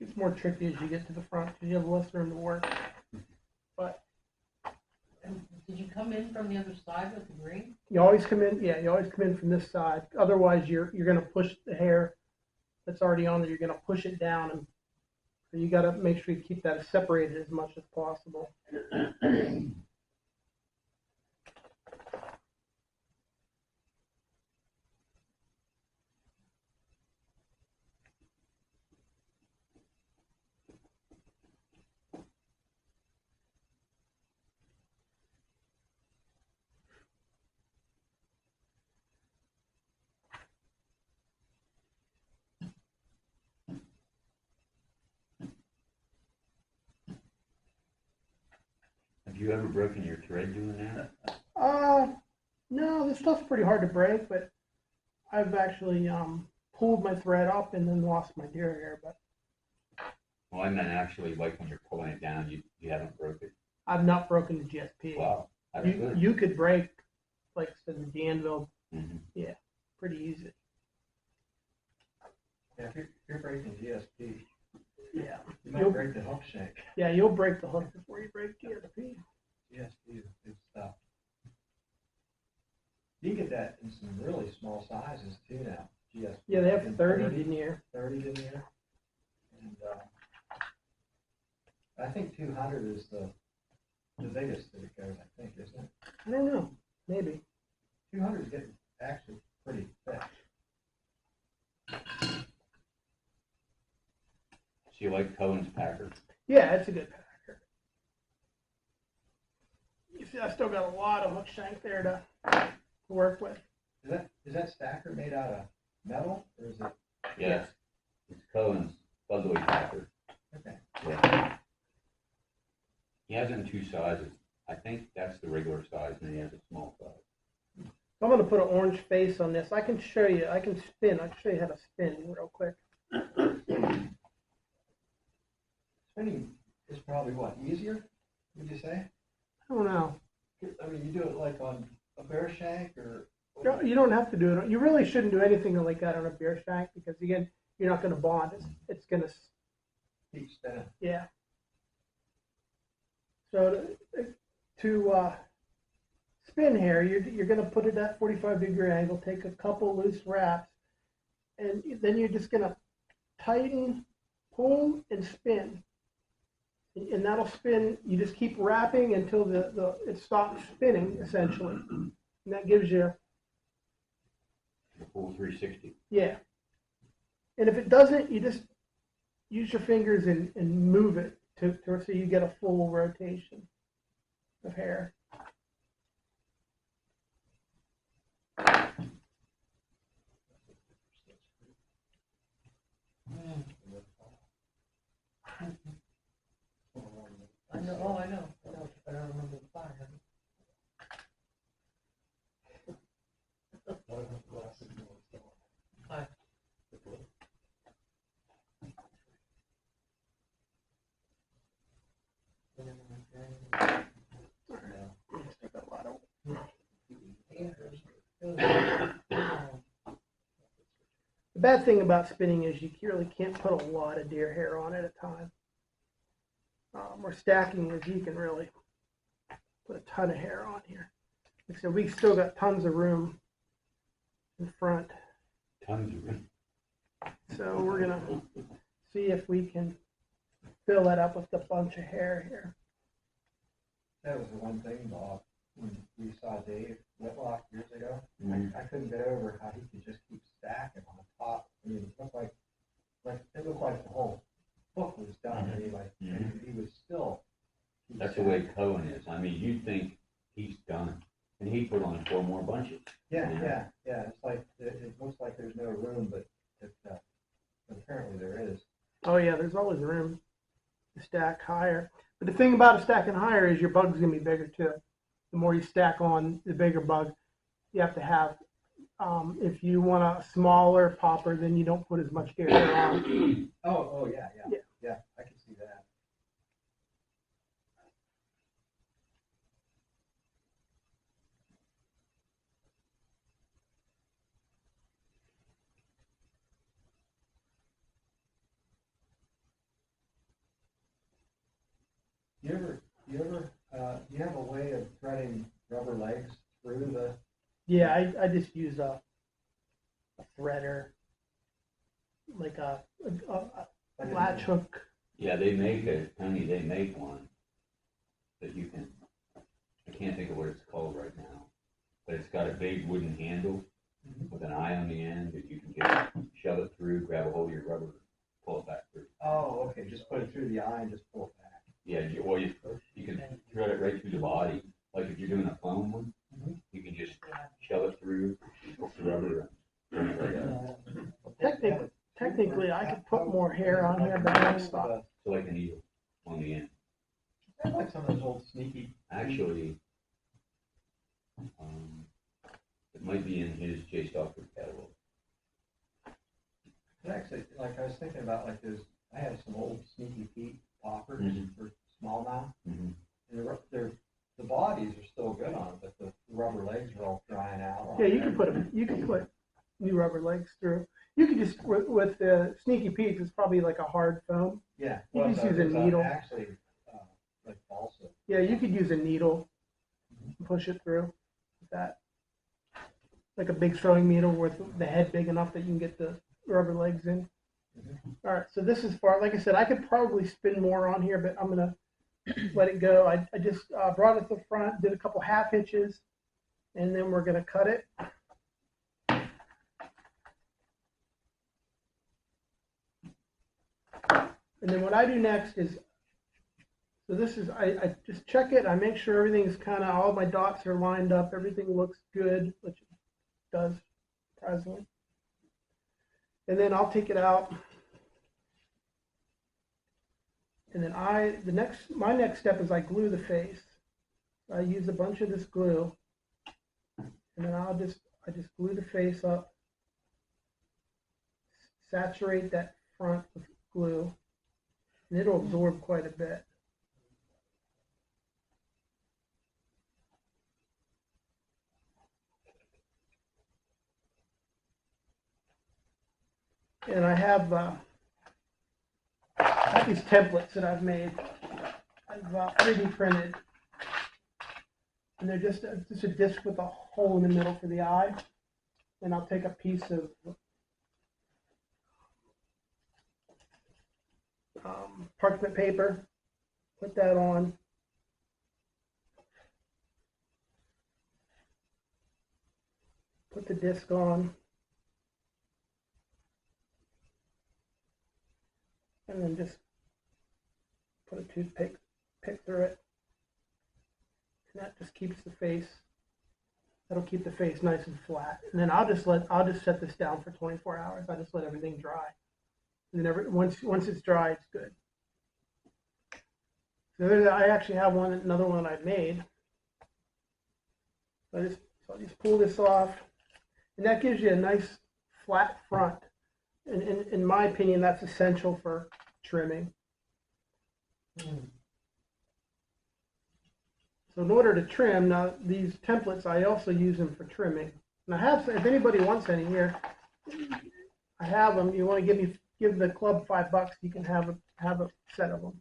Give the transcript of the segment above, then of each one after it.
It's more tricky as you get to the front because you have less room to work. But did you come in from the other side with the green? you always come in, yeah, you always come in from this side. Otherwise, you're going to push the hair that's already on there. You're going to push it down, and so you got to make sure you keep that separated as much as possible. Have you ever broken your thread doing that? No, this stuff's pretty hard to break, but I've actually pulled my thread up and then lost my deer hair. But Well, I meant actually, like when you're pulling it down, you haven't broke it. I've not broken the GSP. Wow, that's good. You could break, like I said, the Danville, Mm-hmm. pretty easy. Yeah, if you're breaking GSP, Yeah. you might break the hook shank. Yeah, you'll break the hook before you break GSP. GSP is good stuff. You get that in some really small sizes too now. GSP. Yeah, they have In 30 in here. 30 in here. And I think 200 is the biggest that it goes, I think, isn't it? I don't know. Maybe. 200 is getting actually pretty thick. So you like Cohen's Packer? Yeah, it's a good packer. You see, I still got a lot of hook shank there to work with. Is that stacker made out of metal or is it? Yes. It's Cohen's Fugly Packer. Okay. Yeah. He has it in two sizes. I think that's the regular size, and he has a small size. I'm going to put an orange face on this. I can show you. I can spin. I can show you how to spin real quick. Spinning is probably what, easier, would you say? I don't know. I mean, you do it like on a bear shank or? No, you don't have to do it. You really shouldn't do anything like that on a beer shank because, again, you're not going to bond. It's going to, Keep spinning. yeah. So to spin hair, you're going to put it at 45-degree angle, take a couple loose wraps, and then you're just going to tighten, pull, and spin. And that'll spin. You just keep wrapping until it stops spinning, essentially. And that gives you, The full 360. yeah. And if it doesn't, you just use your fingers and move it so you get a full rotation of hair. I know. Oh, I know. I don't remember the fire. Hi. The bad thing about spinning is you really can't put a lot of deer hair on at a time. Or stacking is you can really put a ton of hair on here. Like I said, we've still got tons of room in front. Tons of room. So we're gonna see if we can fill that up with a bunch of hair here. That was the one thing, Bob, when we saw Dave Whitlock years ago. Mhm. I couldn't get over how he could just keep stacking on the top. I mean, it looked like the whole book was done anyway. And he was still. That's the way Cohen is. I mean, you'd think he's done. And he put on 4 more bunches. Yeah. It's like, it looks like there's no room, but apparently there is. Oh yeah, there's always room to stack higher. But the thing about stacking higher is your bug's gonna be bigger too. The more you stack on, the bigger bug you have to have. If you want a smaller popper, then you don't put as much deer hair on. Oh, yeah, I can see that. Do you have a way of threading rubber legs through the? Yeah, I just use a threader, like a latch hook. Yeah, they make Tony, they make one that you can, I can't think of what it's called right now, but it's got a big wooden handle with an eye on the end that you can just shove it through, grab a hold of your rubber, pull it back through. Oh, okay, just put it through the eye and just pull it back. Yeah, you can thread it right through the body. Like if you're doing a foam one, you can just shove it through, hook the rubber, and turn it right out. Technically, I could put more hair on here, but I'm stop. So like a needle on the end. That's like some of those old sneaky. Actually, it might be in his J. Stockford catalog. Actually, like I was thinking about, like I have some old Sneaky Pete poppers for smallmouth, and the bodies are still good on it, but the rubber legs are all drying out. Yeah, you can put new rubber legs through. You can just with the Sneaky Pete's, it's probably like a hard foam. Yeah, You can just use a needle. Actually, like balsa. Yeah, you could use a needle and push it through with that. Like a big throwing needle with the head big enough that you can get the rubber legs in. All right, so this is far. Like I said, I could probably spin more on here, but I'm gonna let it go. I just brought it to the front, did a couple half hitches, and then we're gonna cut it. And then what I do next is, so this is, I just check it. I make sure everything's kind of, all my dots are lined up. Everything looks good, which it does, surprisingly. And then I'll take it out. And then my next step is I glue the face. I use a bunch of this glue. And then I just glue the face up. Saturate that front with glue. And it'll absorb quite a bit. And I have these templates that I've made. I've 3D printed. And they're just a disc with a hole in the middle for the eye. And I'll take a piece of parchment paper, put that on. Put the disc on. And then just put a toothpick through it. And that just keeps the face, that'll keep the face nice and flat. And then I'll just set this down for 24 hours. I just let everything dry. And then once it's dry, it's good. So I actually have another one I made. So I'll just pull this off. And that gives you a nice flat front. And in my opinion, that's essential for trimming. So in order to trim, now these templates, I also use them for trimming. And I have, if anybody wants any here, I have them. You want to give the club $5, you can have a set of them.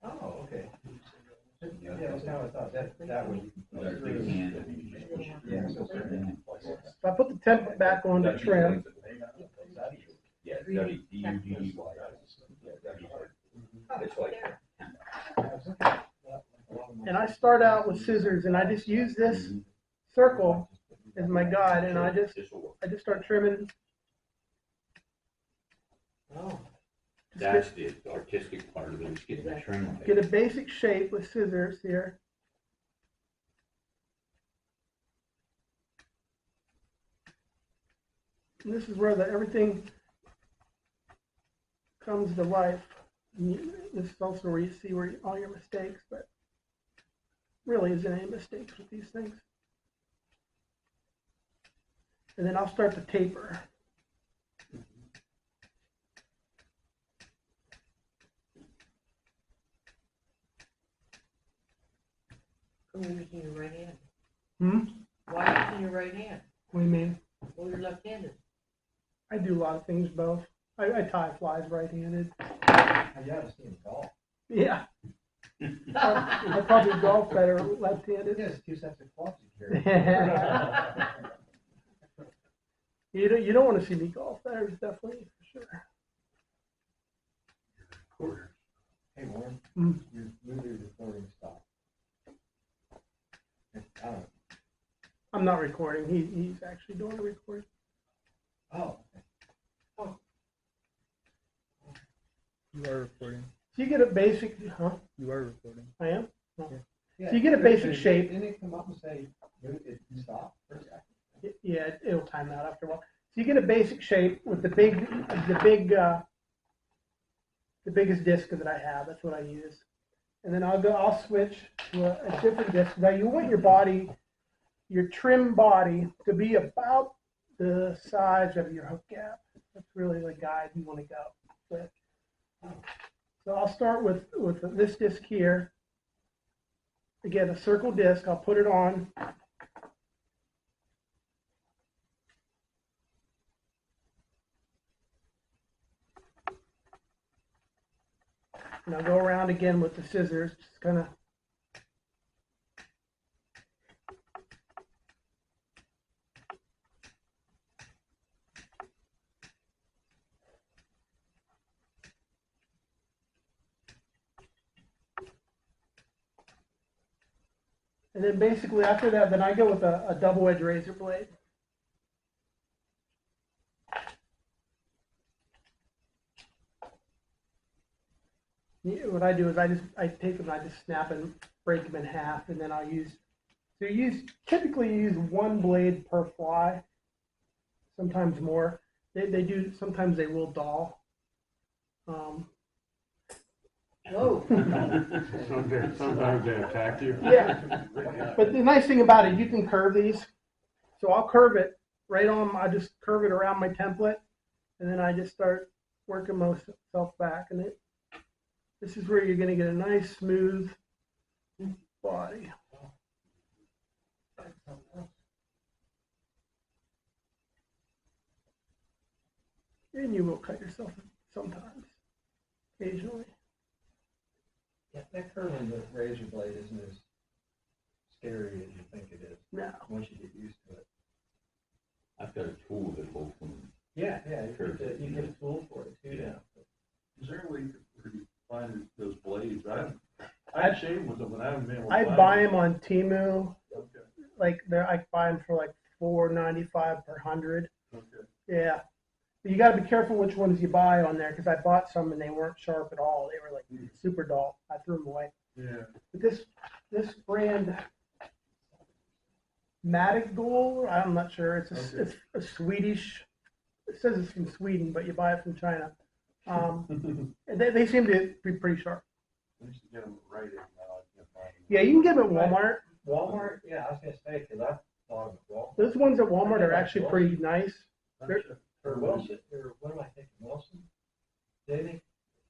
Oh, okay. Yeah, that's how I thought that would. Yeah, so So I put the template back on to trim. Yeah, W-D-U-D-Y. It's like, And I start out with scissors, and I just use this circle as my guide, and I just start trimming. Oh. that's the artistic part of it, is getting the trim. Get a basic shape with scissors here. And this is where everything comes to life. This is also where you see all your mistakes, but really isn't any mistakes with these things. And then I'll start to taper. Who are you using your right hand? Hmm? Why are you using your right hand? What do you mean? Well, you're left-handed. I do a lot of things both. I tie flies right-handed. You haven't seen golf. Yeah. I probably golf better left-handed. There's two sets of clubs you carry. You don't want to see me golf. That is definitely for sure. Hey, Warren, Mm. your movie recording stopped. I don't know. I'm not recording. He's actually doing a recording. Oh, okay. You are recording. So you get a basic, huh? You are recording. I am? Yeah, So you get a basic didn't- shape. Didn't it come up and say, it stopped for a second? Yeah, it'll time out after a while. So you get a basic shape with the biggest disc that I have. That's what I use. And then I'll switch to a different disc. Now you want your trim body to be about the size of your hook gap. That's really the guide you want to go with. So I'll start with this disc here. Again, a circle disc. I'll put it on. And I'll go around again with the scissors, just kind of. And then basically after that, then I go with a double edge razor blade. What I do is I take them, I just snap and break them in half, and then I'll typically use one blade per fly, sometimes more. Sometimes they will dull. Whoa. Sometimes they attack you. Yeah, but the nice thing about it, you can curve these. So I'll curve it I just curve it around my template, and then I just start working myself back. And this is where you're going to get a nice smooth body. And you will cut yourself sometimes, occasionally. Yeah, that curving the razor blade isn't as scary as you think it is, No. once you get used to it. I've got a tool that will from, Yeah, you get a tool for it too. Yeah. Is there a way to find those blades? I'd shave with them, but I haven't been able to I find buy them on Temu. Okay, I buy them for like $4.95 per 100. okay. Yeah. But you got to be careful which ones you buy on there, because I bought some and they weren't sharp at all. They were like super dull. I threw them away. Yeah. But this brand, Matic Gold, I'm not sure. It's a Swedish. It says it's from Sweden, but you buy it from China. And they seem to be pretty sharp. I used to get them right in now. I can't find them. Yeah, you can get them at Walmart. Walmart, yeah, I was gonna say, because I bought them at Walmart. Those ones at Walmart are actually pretty nice. Or Wilson, or what am I thinking, Wilson? Do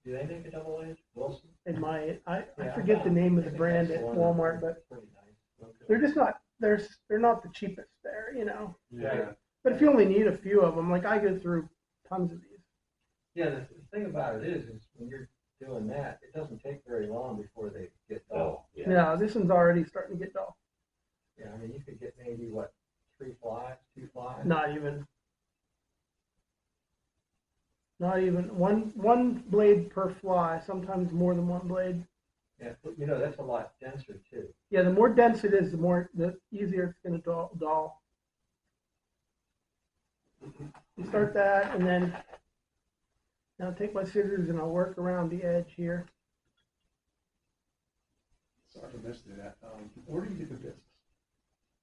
they make a double edge, Wilson? I forget the name of the brand at Walmart, but Pretty nice. they're just not they're not the cheapest there, Yeah. But if you only need a few of them, like I go through tons of these. Yeah, the thing about it is when you're doing that, it doesn't take very long before they get dull. yeah. No, this one's already starting to get dull. Yeah, I mean, you could get maybe, 2 flies? Not even one blade per fly. Sometimes more than one blade. Yeah, but, that's a lot denser too. Yeah, the more dense it is, the easier it's going to dull. You start that, and then now take my scissors and I'll work around the edge here. Sorry to miss that. Where do you get the discs?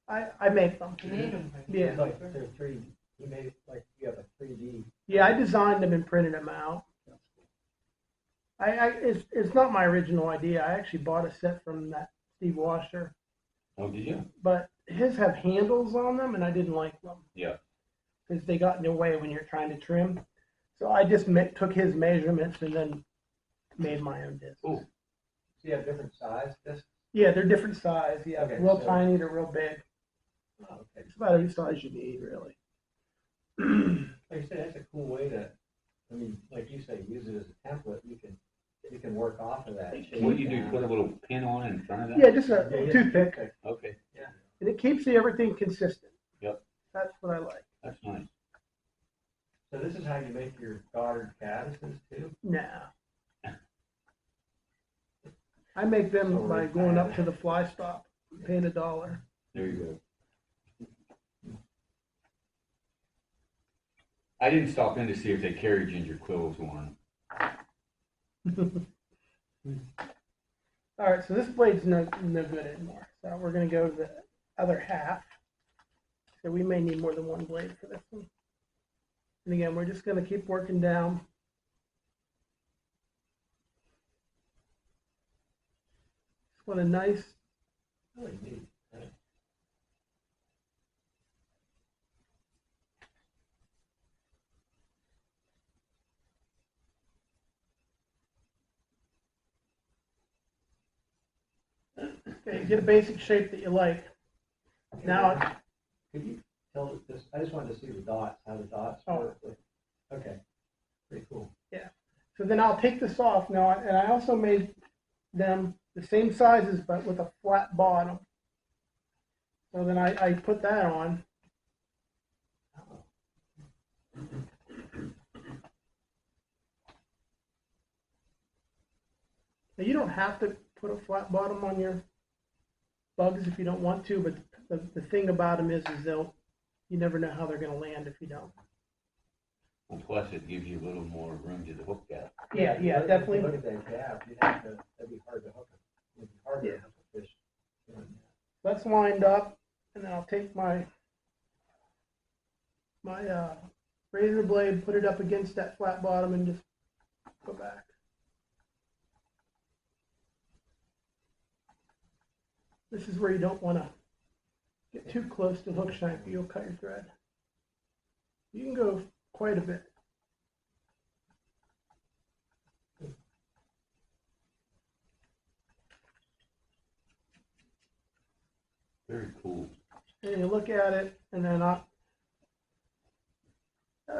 I make them. You made them. Yeah. It's like they're 3D. You made it like you have a 3D. Yeah, I designed them and printed them out. It's not my original idea. I actually bought a set from that Steve Washer, Oh, did you? but his have handles on them, and I didn't like them. Yeah. Because they got in the way when you're trying to trim. So I just took his measurements and then made my own discs. Ooh. So you have different size discs? Yeah, they're different size. Yeah, Okay, real so- tiny to real big. Oh, okay. It's about any size you need, really. Like you said, that's a cool way to I mean, like you say, use it as a template, you can work off of that. shape What do you do, down. put a little pin on it in front of that? Yeah, just a Yeah, yeah. toothpick, Okay, and it keeps everything consistent. Yep. That's what I like. that's nice. So this is how you make your Goddard caddises too? Nah. I make them So by going up to the fly stop, paying $1. There you go. I didn't stop in to see if they carry ginger quills on. All right, so this blade's no good anymore. So we're gonna go to the other half. So we may need more than one blade for this one. And again, we're just gonna keep working down. Just want a nice, Really neat. okay, get a basic shape that you like. Now, Could you tell this, I just wanted to see the dots, how the dots Oh. work. Okay, pretty cool. so then I'll take this off now, and I also made them the same sizes, but with a flat bottom. So then I put that on. Now, you don't have to put a flat bottom on your bugs if you don't want to, but the thing about them is you never know how they're going to land if you don't. And plus, it gives you a little more room to the hook gap. Yeah, If you definitely. Look at that gap, that'd be hard to hook it. It'd be hard to Yeah. hook a fish. That's lined up, and then I'll take my razor blade, put it up against that flat bottom, and just go back. This is where you don't want to get too close to the hook shank, or you'll cut your thread. You can go quite a bit. Very cool. And you look at it, and then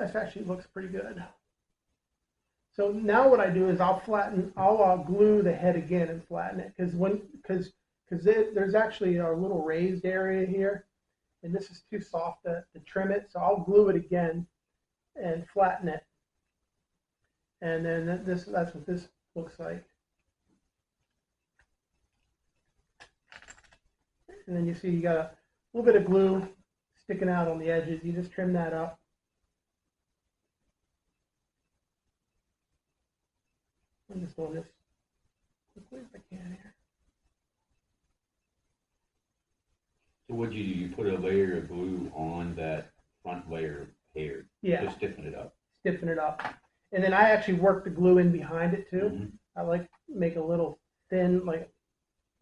this actually looks pretty good. So now what I do is I'll glue the head again and flatten it, because there's actually a little raised area here, and this is too soft to trim it, so I'll glue it again and flatten it. And then that's what this looks like. And then you see you got a little bit of glue sticking out on the edges. You just trim that up. I'm just doing this quickly as I can here. So what do? You put a layer of glue on that front layer of hair Yeah, to stiffen it up. stiffen it up. And then I actually work the glue in behind it too. Mhm. I like to make a little thin, like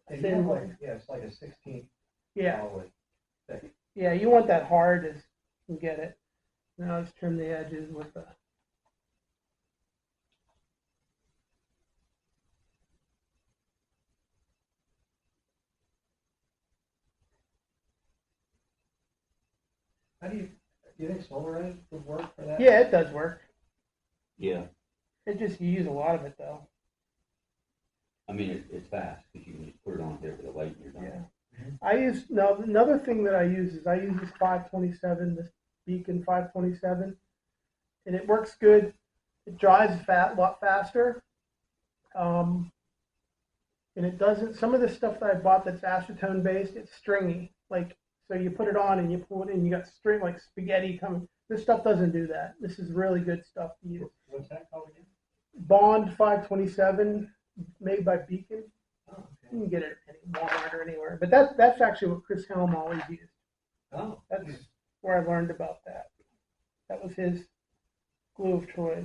a And you thin have one. like, yeah, it's like a 16th Yeah, probably thick. yeah, you want that hard as you can get it. Now let's trim the edges with the. Do you think Solarize would work for that? Yeah, it does work. Yeah, It just, you use a lot of it though. I mean, it's fast, because you can just put it on there with a light and you're done. Yeah. Now another thing that I use is this 527, this Beacon 527, and it works good. It dries a lot faster. And it doesn't, some of the stuff that I bought that's acetone based, it's stringy. Like, so you put it on and you pull it in, you got string like spaghetti coming. This stuff doesn't do that. This is really good stuff to use. What's that called again? Bond 527, made by Beacon. Oh, You okay. can get it at any Walmart or anywhere. But that's actually what Chris Helm always used. Oh, That's where I learned about that. That was his glue of choice.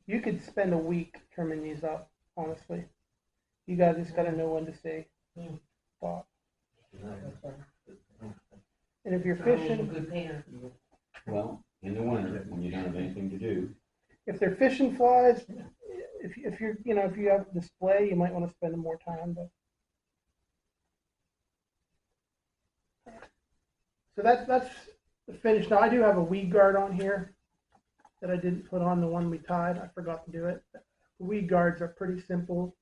You could spend a week trimming these up, honestly. You guys just gotta know when to say stop. And if you're I'm a fishing, good painter. Well, in the winter, when you don't have anything to do, if they're fishing flies, if you're, if you have a display, you might want to spend more time, but So that's the finish. Now I do have a weed guard on here that I didn't put on the one we tied. I forgot to do it. The weed guards are pretty simple.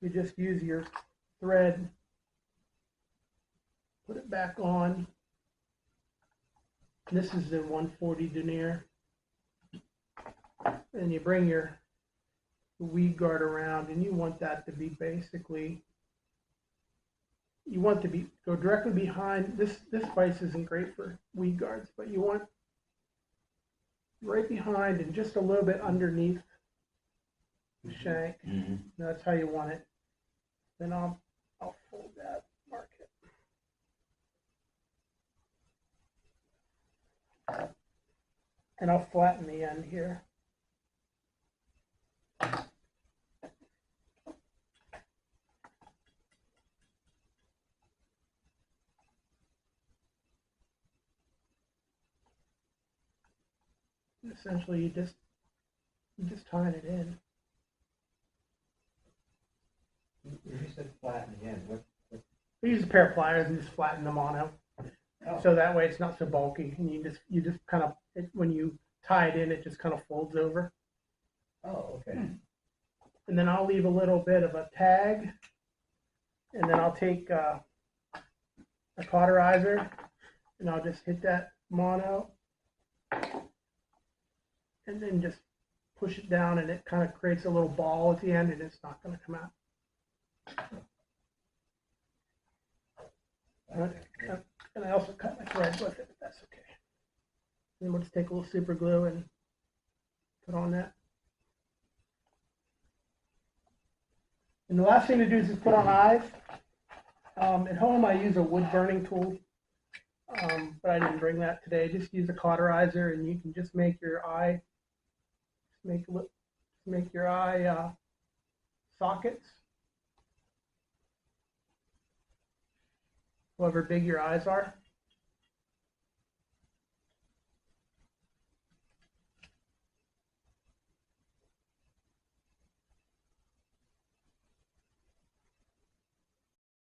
You just use your thread, put it back on. This is the 140 denier. And you bring your weed guard around, and you want that to be basically, you want to be go directly behind this. This vise isn't great for weed guards, but you want right behind and just a little bit underneath the shank. Mm-hmm. That's how you want it. Then I'll fold that, mark it, and I'll flatten the end here. Essentially, you just tying it in. You said flatten the end, what? I use a pair of pliers and just flatten them on out, Oh. so that way it's not so bulky, and you just kind of when you tie it in, it just kind of folds over. Oh, okay. And then I'll leave a little bit of a tag, and then I'll take a cauterizer, and I'll just hit that mono, and then just push it down, and it kind of creates a little ball at the end, and it's not going to come out. And I also cut my thread with it, but that's okay. Then we'll just take a little super glue and put on that. And the last thing to do is just put on eyes. At home I use a wood burning tool, but I didn't bring that today. Just use a cauterizer, and you can just make your eye, make your eye sockets, however big your eyes are.